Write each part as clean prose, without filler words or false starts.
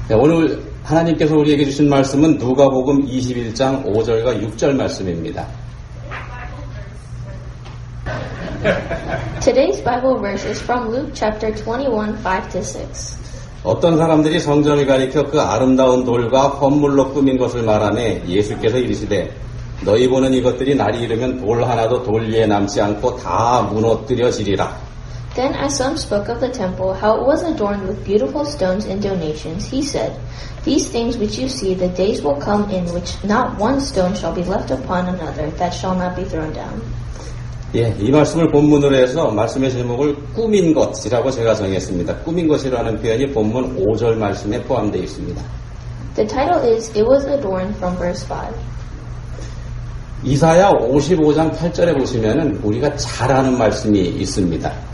네, 오늘 하나님께서 우리에게 주신 말씀은 누가복음 21장 5절과 6절 말씀입니다. Today's Bible verse is from Luke chapter 21, 5-6. 어떤 사람들이 성전을 가리켜 그 아름다운 돌과 헌물로 꾸민 것을 말하매 예수께서 이르시되 너희 보는 이것들이 날이 이르면 돌 하나도 돌 위에 남지 않고 다 무너뜨려지리라. Then as some spoke of the temple, how it was adorned with beautiful stones and donations, he said, These things which you see, the days will come in which not one stone shall be left upon another, that shall not be thrown down. 예, 이 말씀을 본문으로 해서 말씀의 제목을 꾸민 것이라고 제가 정했습니다. 꾸민 것이라는 표현이 본문 5절 말씀에 포함되어 있습니다. The title is, It was adorned from verse 5. 이사야 55장 8절에 보시면은 우리가 잘 아는 말씀이 있습니다.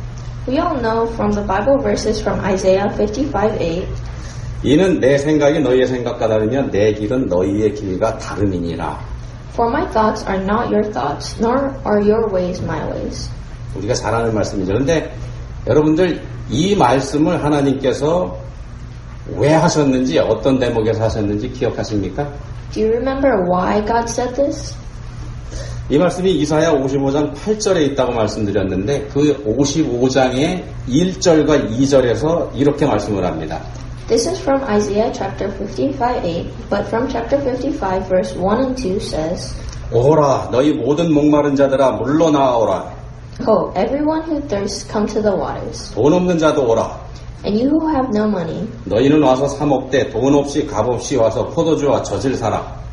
We all know from the Bible verses from Isaiah 55:8. 이는 내 생각이 너희의 생각과 다르며 내 길은 너희의 길과 다름이니라. For my thoughts are not your thoughts, nor are your ways my ways. 우리가 잘 아는 말씀이죠. 그런데 여러분들 이 말씀을 하나님께서 왜 하셨는지 어떤 대목에서 하셨는지 기억하십니까? Do you remember why God said this? 이 말씀이 이사야 55장 8절에 있다고 말씀드렸는데 그 55장의 1절과 2절에서 이렇게 말씀을 합니다. This is from Isaiah chapter 55:8, but from chapter 55 verse 1 and 2 says, 오라 너희 모든 목마른 자들아 물러나오라. Ho, everyone who thirsts, come to the waters. 돈 없는 자도 오라. And you who have no money, 너희는 와서 사 먹되 돈 없이 값없이 와서 포도주와 젖을 사라.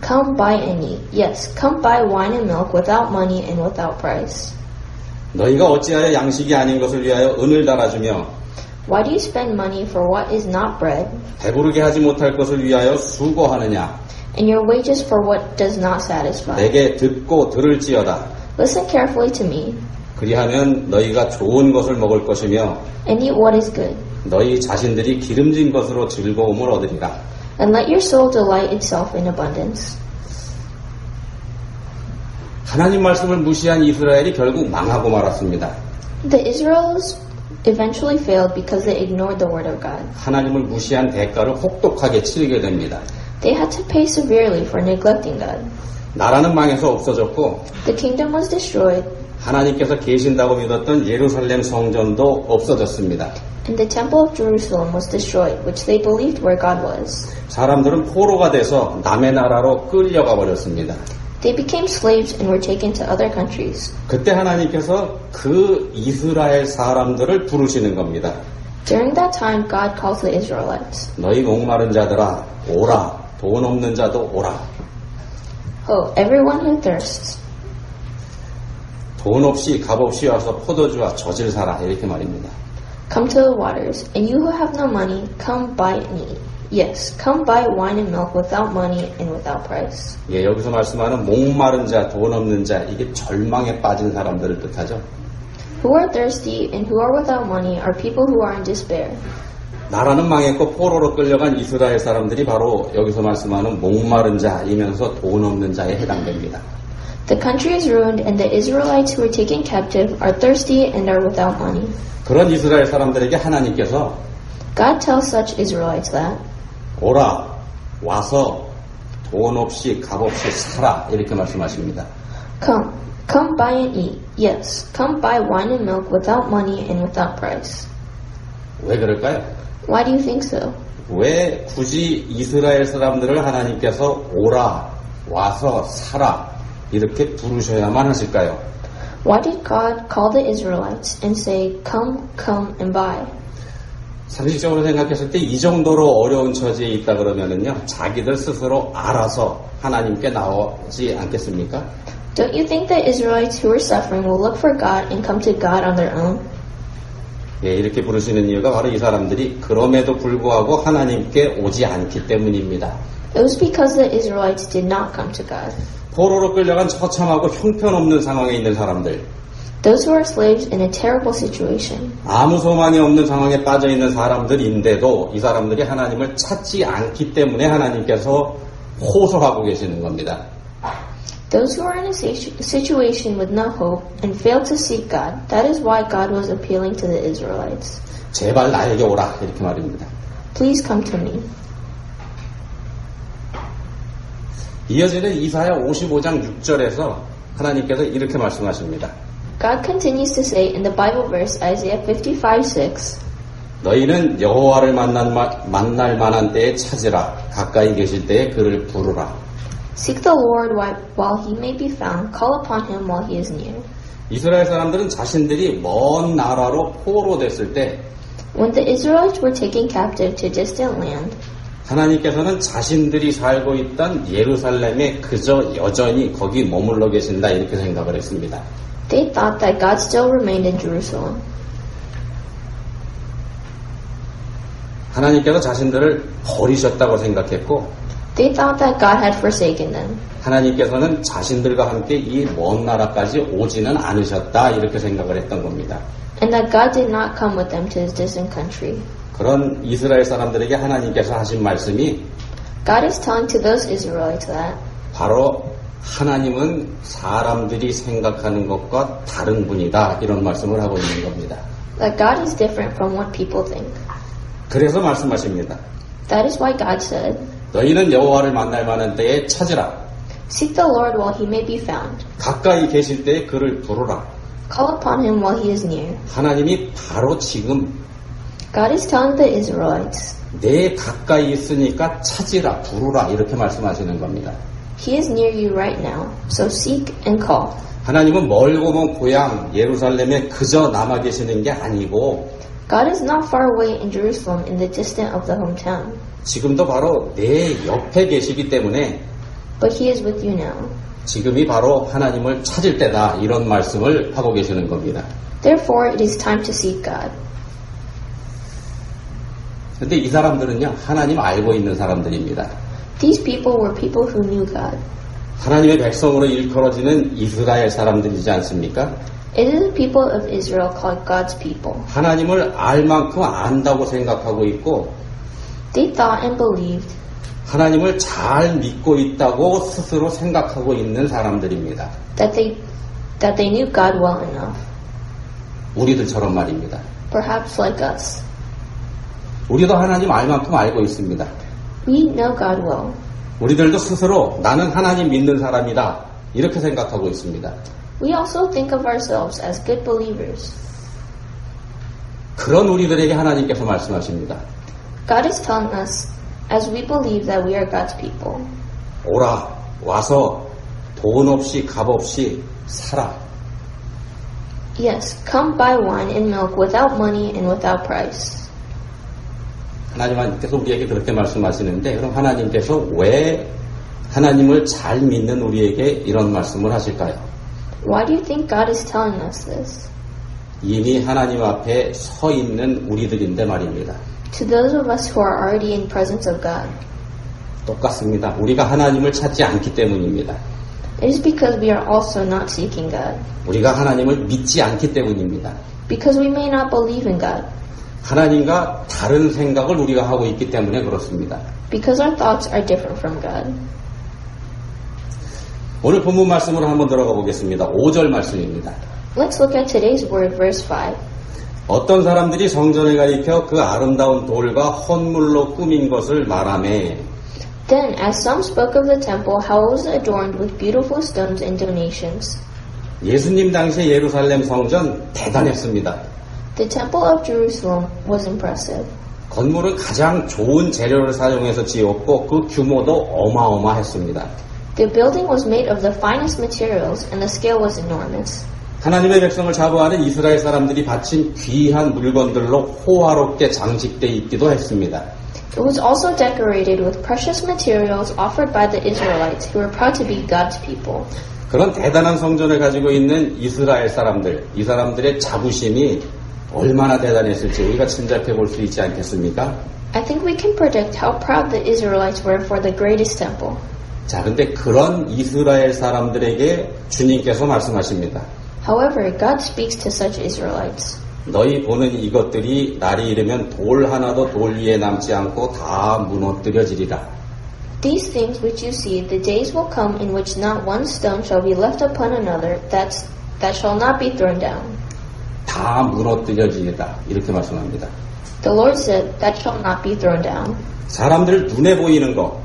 come buy and eat. Yes, come buy wine and milk without money and without price. 너희가 어찌하여 양식이 아닌 것을 위하여 은을 달아주며 Why do you spend money for what is not bread, 배부르게 하지 못할 것을 위하여 수고하느냐? and your wages for what does not satisfy? 내게 듣고 들을지어다. Listen carefully to me, 그리하면 너희가 좋은 것을 먹을 것이며 and eat what is good, 너희 자신들이 기름진 것으로 즐거움을 얻으리라. and let your soul delight itself in abundance. 하나님 말씀을 무시한 이스라엘이 결국 망하고 말았습니다. The Israelites eventually failed because they ignored the word of God. 하나님을 무시한 대가를 혹독하게 치르게 됩니다. They had to pay severely for neglecting God. 나라는 망해서 없어졌고 The kingdom was destroyed, 하나님께서 계신다고 믿었던 예루살렘 성전도 없어졌습니다. and the temple of Jerusalem was destroyed, which they believed where God was. 사람들은 포로가 돼서 남의 나라로 끌려가 버렸습니다. They became slaves and were taken to other countries. 그때 하나님께서 그 이스라엘 사람들을 부르시는 겁니다. During that time, God calls the Israelites. 너희 목마른 자들아 오라. 돈 없는 자도 오라. Ho, everyone who thirsts, 돈 없이 값없이 와서 포도주와 젖을 사라. 이렇게 말입니다. come to the waters, and you who have no money, come buy and eat. Yes, come buy wine and milk without money and without price. 예, 여기서 말씀하는 목마른 자, 돈 없는 자, 이게 절망에 빠진 사람들을 뜻하죠. Who are thirsty and who are without money are people who are in despair. 나라는 망했고 포로로 끌려간 이스라엘 사람들이 바로 여기서 말씀하는 목마른 자이면서 돈 없는 자에 해당됩니다. The country is ruined, and the Israelites who were taken captive are thirsty and are without money. 그런 이스라엘 사람들에게 하나님께서 God tells such Israelites that, 오라, 와서 돈 없이 값없이 사라. 이렇게 말씀하십니다. come buy and eat. Yes, come buy wine and milk without money and without price. 왜 그럴까요? Why do you think so? 왜 굳이 이스라엘 사람들을 하나님께서 오라, 와서 사라 이렇게 부르셔야만 하실까요? Why did God call the Israelites and say, come and buy? 상식적으로 생각했을 때 이 정도로 어려운 처지에 있다 그러면은요, 자기들 스스로 알아서 하나님께 나오지 않겠습니까? Don't you think the Israelites who were suffering will look for God and come to God on their own? 예, 이렇게 부르시는 이유가 바로 이 사람들이 그럼에도 불구하고 하나님께 오지 않기 때문입니다. It was because the Israelites did not come to God. 포로로 끌려간 처참하고 형편없는 상황에 있는 사람들, Those who are slaves in a terrible situation. 아무 소망이 없는 상황에 빠져 있는 사람들인데도 이 사람들이 하나님을 찾지 않기 때문에 하나님께서 호소하고 계시는 겁니다. Those who are in a situation with no hope and fail to seek God, that is why God was appealing to the Israelites. 제발 나에게 오라 이렇게 말입니다. Please come to me. 이어지는 이사야 55장 6절에서 하나님께서 이렇게 말씀하십니다. God continues to say in the Bible verse Isaiah 55:6, 너희는 여호와를 만날 만한 때에 찾으라. 가까이 계실 때에 그를 부르라. Seek the Lord while he may be found. Call upon him while he is near. 이스라엘 사람들은 자신들이 먼 나라로 포로됐을 때 When the Israelites were taken captive to distant land, 하나님께서는 자신들이 살고 있던 예루살렘에 그저 여전히 거기 머물러 계신다 이렇게 생각을 했습니다. they thought that God still remained in Jerusalem. 하나님께서 자신들을 버리셨다고 생각했고 They thought that God had forsaken them. 하나님께서는 자신들과 함께 이 먼 나라까지 오지는 않으셨다 이렇게 생각을 했던 겁니다. And that God did not come with them to this distant country. 그런 이스라엘 사람들에게 하나님께서 하신 말씀이 God is telling to those Israelites that 바로 하나님은 사람들이 생각하는 것과 다른 분이다 이런 말씀을 하고 있는 겁니다. that God is different from what people think. 그래서 말씀하십니다. That is why God said, 너희는 여호와를 만날 만한 때에 찾으라. Seek the Lord while he may be found. 가까이 계실 때에 그를 부르라. Call upon him while he is near. 하나님이 바로 지금 God is telling the Israelites, 내 가까이 있으니까 찾으라, 부르라 이렇게 말씀하시는 겁니다. He is near you right now, so seek and call. 하나님은 멀고 먼 고향 예루살렘에 그저 남아 계시는 게 아니고 God is not far away in Jerusalem in the distant of the hometown, 지금도 바로 내 옆에 계시기 때문에 but he is with you now. 지금이 바로 하나님을 찾을 때다 이런 말씀을 하고 계시는 겁니다. Therefore, it is time to seek God. 근데 이 사람들은요 하나님 알고 있는 사람들입니다. These people were people who knew God. 하나님의 백성으로 일컬어지는 이스라엘 사람들이지 않습니까? It is the people of Israel called God's people. 하나님을 알 만큼 안다고 생각하고 있고 They thought and believed 하나님을 잘 믿고 있다고 스스로 생각하고 있는 사람들입니다. that they knew God well enough, 우리들처럼 말입니다. perhaps like us. 우리도 하나님 알 만큼 알고 있습니다. We know God well. 우리들도 스스로 나는 하나님 믿는 사람이다 이렇게 생각하고 있습니다. We also think of ourselves as good believers. 그런 우리들에게 하나님께서 말씀하십니다. God is telling us, as we believe that we are God's people, 오라 와서 돈 없이 값 없이 살아. yes, come buy wine and milk without money and without price. 하나님께서 우리에게 그렇게 말씀하시는데 그럼 하나님께서 왜 하나님을 잘 믿는 우리에게 이런 말씀을 하실까요? Why do you think God is telling us this? 이미 하나님 앞에 서 있는 우리들인데 말입니다. To those of us who are already in presence of God. 똑같습니다. 우리가 하나님을 찾지 않기 때문입니다. It is because we are also not seeking God. 우리가 하나님을 믿지 않기 때문입니다. Because we may not believe in God. 하나님과 다른 생각을 우리가 하고 있기 때문에 그렇습니다. Because our thoughts are different from God. 오늘 본문 말씀으로 한번 들어가 보겠습니다. 5절 말씀입니다. Let's look at today's word, verse 5. 어떤 사람들이 성전을 가리켜 그 아름다운 돌과 헌물로 꾸민 것을 말하매 Then, as some spoke of the temple, how it was adorned with beautiful stones and donations. 예수님 당시의 예루살렘 성전 대단했습니다. The temple of Jerusalem was impressive. 건물은 가장 좋은 재료를 사용해서 지었고 그 규모도 어마어마했습니다. The building was made of the finest materials and the scale was enormous. 하나님의 백성을 자부하는 이스라엘 사람들이 바친 귀한 물건들로 호화롭게 장식되어 있기도 했습니다. It was also decorated with precious materials offered by the Israelites who were proud to be God's people. 그런 대단한 성전을 가지고 있는 이스라엘 사람들, 이 사람들의 자부심이 얼마나 대단했을지 우리가 짐작해 볼 수 있지 않겠습니까? I think we can predict how proud the Israelites were for the greatest temple. 자, 근데 그런 이스라엘 사람들에게 주님께서 말씀하십니다. However, God speaks to such Israelites. 너희 보는 이것들이 날이 이르면 돌 하나도 돌 위에 남지 않고 다 무너뜨려지리라. These things which you see, the days will come in which not one stone shall be left upon another, that shall not be thrown down. 다 무너뜨려지리라. 이렇게 말씀합니다. The Lord said, that shall not be thrown down. 사람들 눈에 보이는 것,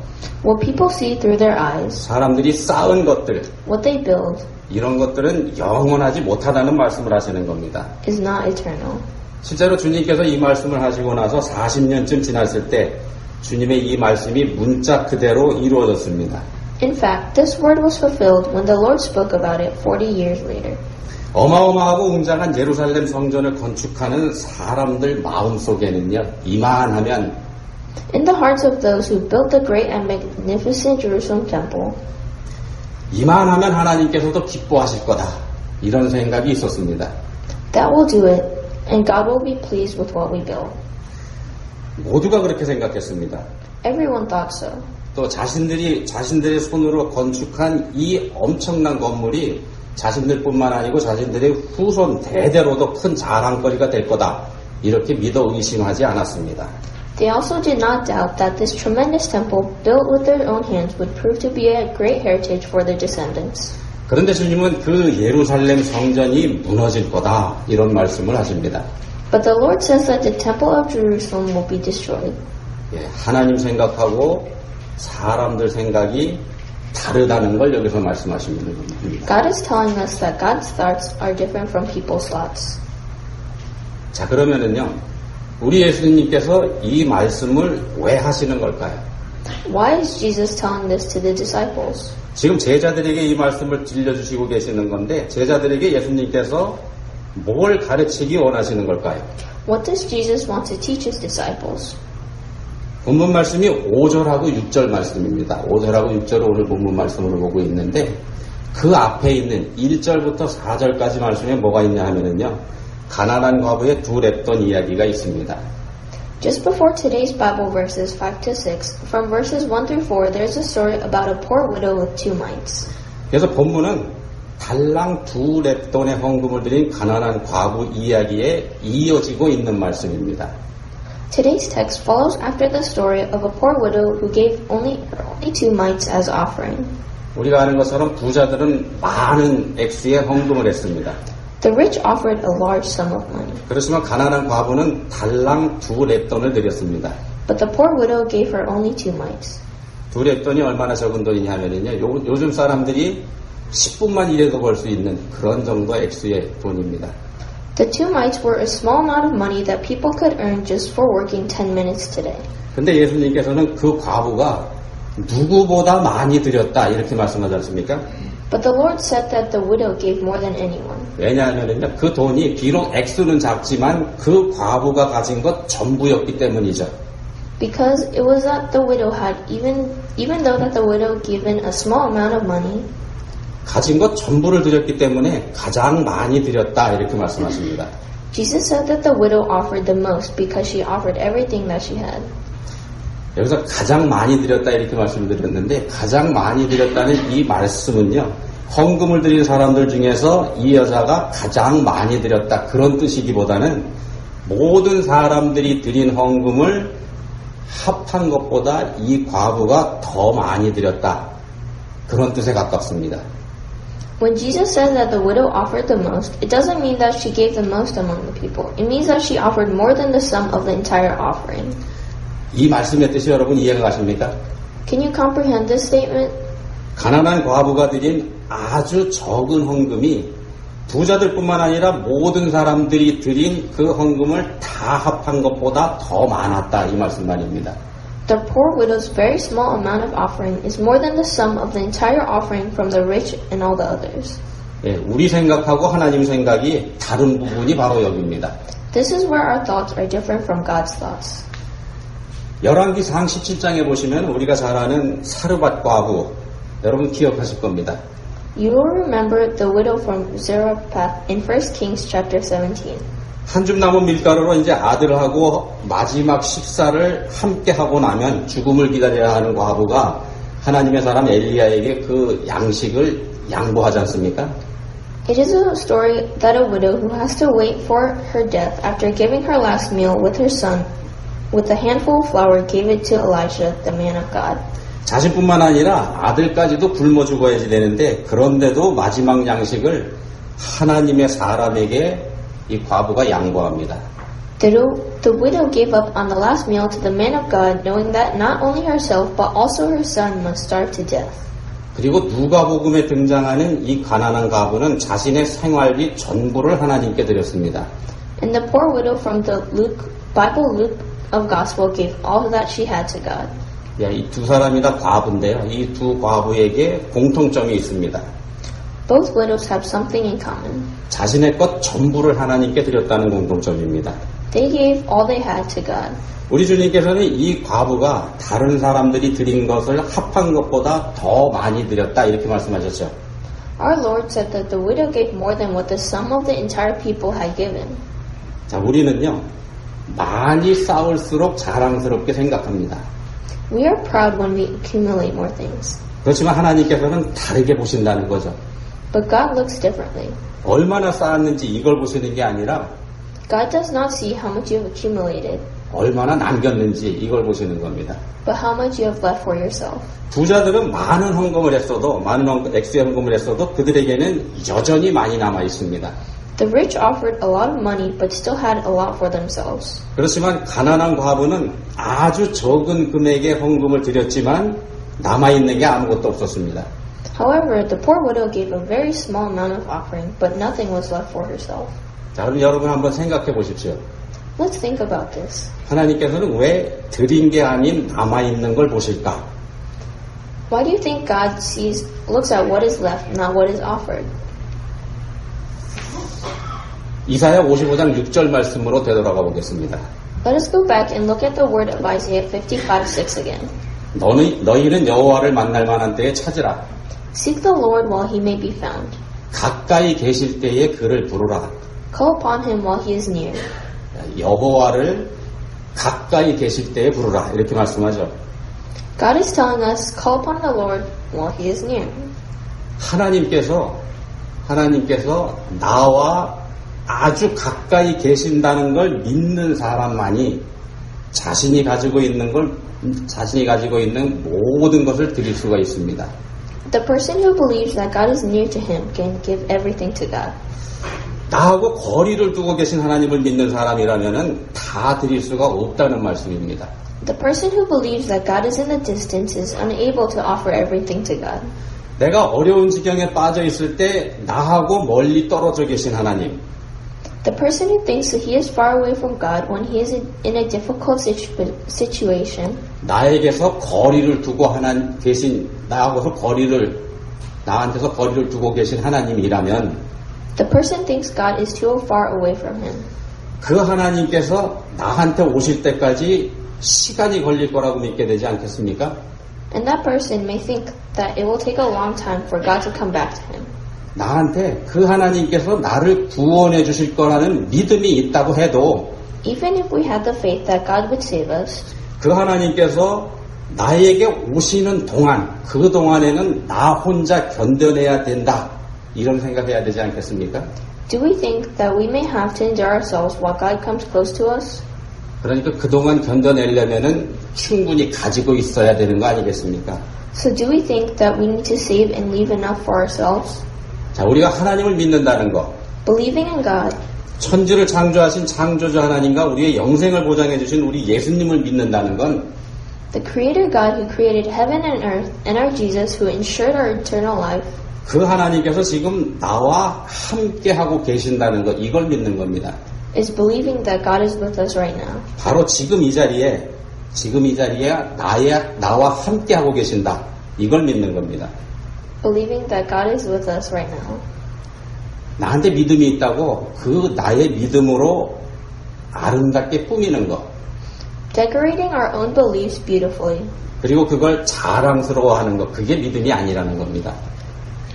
What people see through their eyes, 사람들이 쌓은 것들, what they build, 이런 것들은 영원하지 못하다는 말씀을 하시는 겁니다. is not eternal. 실제로 주님께서 이 말씀을 하시고 나서 40년쯤 지났을 때 주님의 이 말씀이 문자 그대로 이루어졌습니다. In fact, this word was fulfilled when the Lord spoke about it 40 years later. 어마어마하고 웅장한 예루살렘 성전을 건축하는 사람들 마음속에는요, 이만하면 In the hearts of those who built the great and magnificent Jerusalem temple, 이만하면 하나님께서도 기뻐하실 거다, 이런 생각이 있었습니다. that will do it, and God will be pleased with what we build. 모두가 그렇게 생각했습니다. Everyone thought so. 또 자신들의 손으로 건축한 이 엄청난 건물이 자신들뿐만 아니고 자신들의 후손 대대로도 큰 자랑거리가 될 거다, 이렇게 믿어 의심하지 않았습니다. They also did not doubt that this tremendous temple, built with their own hands, would prove to be a great heritage for their descendants. 그런데 주님은 그 예루살렘 성전이 무너질 거다, 이런 말씀을 하십니다. But the Lord says that the temple of Jerusalem will be destroyed. 하나님 생각하고 사람들 생각이 다르다는 걸 여기서 말씀하시는 겁니다. God is telling us that God's thoughts are different from people's thoughts. 자, 그러면은요, 우리 예수님께서 이 말씀을 왜 하시는 걸까요? Why is Jesus telling this to the disciples? 지금 제자들에게 이 말씀을 들려주시고 계시는 건데, 제자들에게 예수님께서 뭘 가르치기 원하시는 걸까요? What does Jesus want to teach his disciples? 본문 말씀이 5절하고 6절 말씀입니다. 5절하고 6절을 오늘 본문 말씀으로 보고 있는데, 그 앞에 있는 1절부터 4절까지 말씀에 뭐가 있냐 하면은요, 가난한 과부의 두 랩돈 이야기가 있습니다. Just before today's Bible verses 5 to 6, from verses 1 through 4, there's a story about a poor widow with 2 mites. 그래서 본문은 달랑 두 랩돈의 헌금을 드린 가난한 과부 이야기에 이어지고 있는 말씀입니다. Today's text follows after the story of a poor widow who gave only 2 mites as offering. 우리가 아는 것처럼 부자들은 많은 액수의 헌금을 했습니다. The rich offered a large sum of money, 그렇지만 가난한 과부는 달랑 두 랩돈을 드렸습니다. but the poor widow gave her only 2 mites. 두 랩돈이 얼마나 적은 돈이냐 하면요, 요즘 사람들이 10분만 일해도 벌 수 있는 그런 정도 액수의 돈입니다. The 2 mites were a small amount of money that people could earn just for working 10 minutes today. 근데 예수님께서는 그 과부가 누구보다 많이 드렸다, 이렇게 말씀하지 않습니까? But the Lord said that the widow gave more than anyone. 왜냐하면요, 그 돈이 비록 액수는 작지만 그 과부가 가진 것 전부였기 때문이죠. Because it was that the widow had, even though that the widow given a small amount of money, 가진 것 전부를 드렸기 때문에 가장 많이 드렸다, 이렇게 말씀하십니다. Jesus said that the widow offered the most because she offered everything that she had. 여기서 가장 많이 드렸다, 이렇게 말씀드렸는데, 가장 많이 드렸다는 이 말씀은요, 헌금을 드린 사람들 중에서 이 여자가 가장 많이 드렸다, 그런 뜻이기보다는 모든 사람들이 드린 헌금을 합한 것보다 이 과부가 더 많이 드렸다, 그런 뜻에 가깝습니다. When Jesus says that the widow offered the most, it doesn't mean that she gave the most among the people. It means that she offered more than the sum of the entire offering. 이 말씀의 뜻이 여러분 이해가 가십니까? Can you comprehend this statement? 가난한 과부가 드린 아주 적은 헌금이 부자들뿐만 아니라 모든 사람들이 드린 그 헌금을 다 합한 것보다 더 많았다, 이 말씀 말입니다. The poor widow's very small amount of offering is more than the sum of the entire offering from the rich and all the others. 우리 생각하고 하나님 생각이 다른 부분이 바로 여기입니다. This is where our thoughts are different from God's thoughts. 열왕기상 17장에 보시면 우리가 잘 아는 사르밧 과부, 여러분 기억하실 겁니다. You will remember the widow from Zarephath in 1 Kings chapter 17. 한 줌 남은 밀가루로 이제 아들하고 마지막 식사를 함께 하고 나면 죽음을 기다려야 하는 과부가 하나님의 사람 엘리야에게 그 양식을 양보하지 않습니까? It is a story that a widow who has to wait for her death after giving her last meal with her son with a handful of flour gave it to Elisha, the man of God. 자신뿐만 아니라 아들까지도 굶어 죽어야지 되는데 그런데도 마지막 양식을 하나님의 사람에게 이 과부가 양보합니다. The The widow gave up on the last meal to the man of God, knowing that not only herself but also her son must starve to death. 그리고 누가복음에 등장하는 이 가난한 과부는 자신의 생활비 전부를 하나님께 드렸습니다. And the poor widow from the Bible Luke of Gospel gave all that she had to God. 이 두 사람이 다 과부인데요. 이 두 과부에게 공통점이 있습니다. Both widows have something in common. 자신의 것 전부를 하나님께 드렸다는 공통점입니다. They gave all they had to God. 우리 주님께서는 이 과부가 다른 사람들이 드린 것을 합한 것보다 더 많이 드렸다 이렇게 말씀하셨죠. Our Lord said that the widow gave more than what the sum of the entire people had given. 자, 우리는요, 많이 쌓을수록 자랑스럽게 생각합니다. We are proud when we accumulate more things. 그렇지만 하나님께서는 다르게 보신다는 거죠. But God looks differently. 얼마나 쌓았는지 이걸 보시는 게 아니라 God does not see how much you have accumulated, 얼마나 남겼는지 이걸 보시는 겁니다. but how much you have left for yourself. 부자들은 많은 헌금을 했어도, 많은 액수의 헌금을 했어도 그들에게는 여전히 많이 남아 있습니다. The rich offered a lot of money, but still had a lot for themselves. 그렇지만 가난한 과부는 아주 적은 금액의 헌금을 드렸지만 남아있는 게 아무것도 없었습니다. However, the poor widow gave a very small amount of offering, but nothing was left for herself. 자, 그럼 여러분 한번 생각해 보십시오. Let's think about this. 하나님께서는 왜 드린 게 아닌 남아있는 걸 보실까? Why do you think God looks at what is left, not what is offered? 이사야 55장 6절 말씀으로 되돌아가 보겠습니다. Let us go back and look at the word of Isaiah 55:6 again. 너희는 여호와를 만날 만한 때에 찾으라. Seek the Lord while he may be found. 가까이 계실 때에 그를 부르라. Call upon him while he is near. 여호와를 가까이 계실 때에 부르라. 이렇게 말씀하죠. God is telling us, call upon the Lord while he is near. 하나님께서 나와 아주 가까이 계신다는 걸 믿는 사람만이 자신이 가지고 있는 모든 것을 드릴 수가 있습니다. The person who believes that God is near to him can give everything to God. 나하고 거리를 두고 계신 하나님을 믿는 사람이라면은 다 드릴 수가 없다는 말씀입니다. The person who believes that God is in the distance is unable to offer everything to God. 내가 어려운 지경에 빠져 있을 때 나하고 멀리 떨어져 계신 하나님. The person who thinks that he is far away from God when he is in a difficult situation, 나에게서 거리를 두고 나한테서 거리를 두고 계신 하나님이라면 the person thinks God is too far away from him. 그 하나님께서 나한테 오실 때까지 시간이 걸릴 거라고 믿게 되지 않겠습니까? And that person may think that it will take a long time for God to come back to him. 나한테 그 하나님께서 나를 구원해 주실 거라는 믿음이 있다고 해도 Even if we had the faith that God would save us, 그 하나님께서 나에게 오시는 동안 그 동안에는 나 혼자 견뎌내야 된다 이런 생각해야 되지 않겠습니까? do we think that we may have to endure ourselves while God comes close to us? 그러니까 그동안 견뎌내려면은 충분히 가지고 있어야 되는 거 아니겠습니까? So do we think that we need to save and leave enough for ourselves? 자, 우리가 하나님을 믿는다는 거, Believing in God, 천지를 창조하신 창조주 하나님과 우리의 영생을 보장해 주신 우리 예수님을 믿는다는 건 the Creator God who created heaven and earth, and our Jesus who ensured our eternal life, 그 하나님께서 지금 나와 함께 하고 계신다는 것, 이걸 믿는 겁니다. is believing that God is with us right now. 바로 지금 이 자리에 나와 함께 하고 계신다. 이걸 믿는 겁니다. Believing that God is with us right now. 나한테 믿음이 있다고 그 나의 믿음으로 아름답게 꾸미는 것. Decorating our own beliefs beautifully. 그리고 그걸 자랑스러워하는 것. 그게 믿음이 아니라는 겁니다.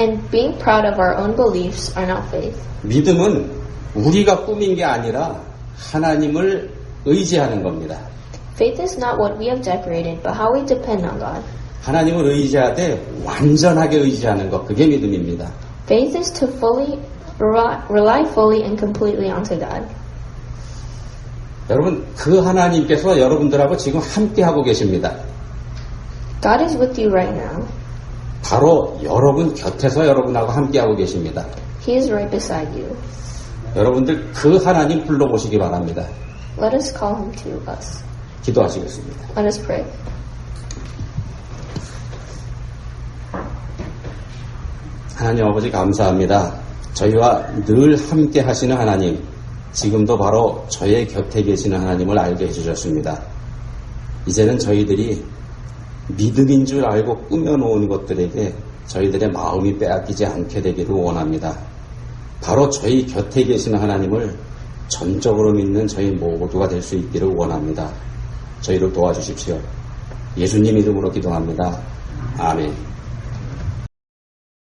And being proud of our own beliefs are not faith. 믿음은 우리가 꾸민 게 아니라 하나님을 의지하는 겁니다. Faith is not what we have decorated, but how we depend on God. 하나님을 의지하되 완전하게 의지하는 것. 그게 믿음입니다. Faith is to rely fully and completely onto God. 여러분, 그 하나님께서 여러분들하고 지금 함께 하고 계십니다. God is with you right now. 바로 여러분 곁에서 여러분하고 함께 하고 계십니다. He is right beside you. 여러분들 그 하나님 불러보시기 바랍니다. Let us call him to us. 기도하시겠습니다. Let us pray. 하나님 아버지 감사합니다. 저희와 늘 함께 하시는 하나님, 지금도 바로 저의 곁에 계시는 하나님을 알게 해주셨습니다. 이제는 저희들이 믿음인 줄 알고 꾸며놓은 것들에게 저희들의 마음이 빼앗기지 않게 되기를 원합니다. 바로 저희 곁에 계시는 하나님을 전적으로 믿는 저희 모두가 될 수 있기를 원합니다. 저희를 도와주십시오. 예수님 이름으로 기도합니다. 아멘.